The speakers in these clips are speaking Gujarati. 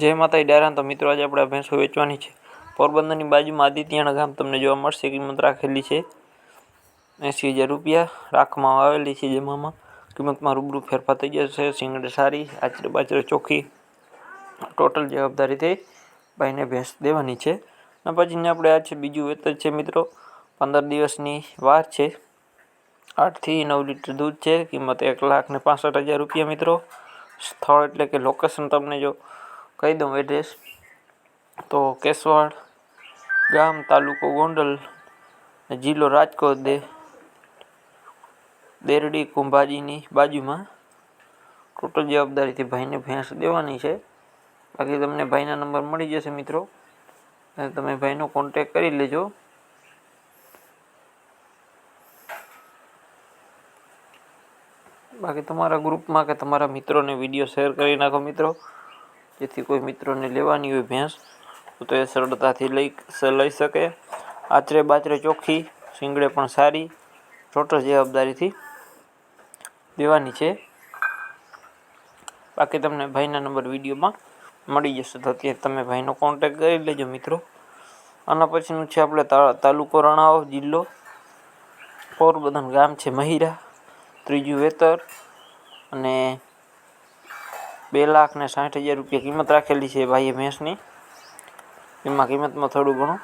જય માતાજી ડાયરા. તો મિત્રો આજે આપણે ભેંસો વેચવાની છે. પોરબંદરની બાજુમાં આદિત્યાણા ગામ તમને જોવા મળશે. કિંમત રાખેલી છે 80,000 રૂપિયા રાખવામાં આવેલી છે. જેમાં કિંમતમાં રૂબરૂ ફેરફાર થઈ જશે. સિંગડ સારી, આચરે બાચરે ચોખ્ખી, ટોટલ જવાબદારીથી ભાઈને ભેંસ દેવાની છે. અને પછીને આપણે આ છે બીજું વેતર છે મિત્રો. 15 દિવસની વાર છે. 8 થી 9 લીટર દૂધ છે. કિંમત 1,65,000 રૂપિયા મિત્રો. સ્થળ એટલે કે લોકેશન તમને જો કહી દઉં એડ્રેસ તો કેશવાડ ગામ, તાલુકો ગોંડલ, જિલ્લો રાજકોટ, દેરડી કુંભાજીની બાજુમાં. ટોટલ જવાબદારીથી ભાઈને ભેંસ દેવાની છે. બાકી તમને ભાઈના નંબર મળી જશે મિત્રો, અને તમે ભાઈનો કોન્ટેક કરી લેજો. બાકી તમારા ગ્રુપમાં કે તમારા મિત્રોને વિડીયો શેર કરી નાખો મિત્રો, જેથી કોઈ મિત્રોને લેવાની હોય ભેંસ તો એ સરળતાથી લઈ શકે. આચરે બાચરે ચોખ્ખી, શીંગડે પણ સારી, ટોટલ જવાબદારીથી દેવાની છે. બાકી તમને ભાઈના નંબર વિડીયોમાં મળી જશે, તો અત્યારે તમે ભાઈનો કોન્ટેક કરી લેજો મિત્રો. આના પછીનું છે આપણે તાલુકો રણાવ, જિલ્લો પોરબંદર, ગામ છે મહિરા. ત્રીજું વેતર અને 2,60,000 રૂપિયા કિંમત રાખેલી છે ભાઈએ ભેંસની. એમાં કિંમતમાં થોડું ઘણું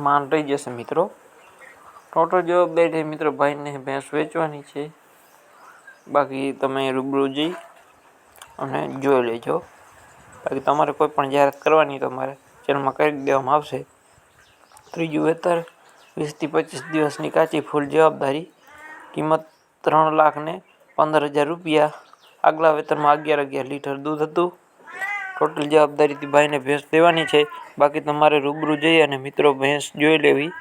માન રહી જશે મિત્રો. ટોટલ જવાબદારી મિત્રો ભાઈને ભેંસ વેચવાની છે. બાકી તમે રૂબરૂ જઈ અને જોઈ લેજો. બાકી તમારે કોઈ પણ જાહેરાત કરવાની તો તમારે ચેનલમાં કરી દેવામાં આવશે. ત્રીજું વેતર 20 થી 25 દિવસની કાચી ફૂલ જવાબદારી. કિંમત 3,15,000 રૂપિયા. આગલા વેતરમાં 11 લીટર દૂધ હતું. ટોટલ જવાબદારીથી ભાઈને ભેંસ દેવાની છે. બાકી તમારે રૂબરૂ જઈ અને મિત્રો ભેંસ જોઈ લેવી.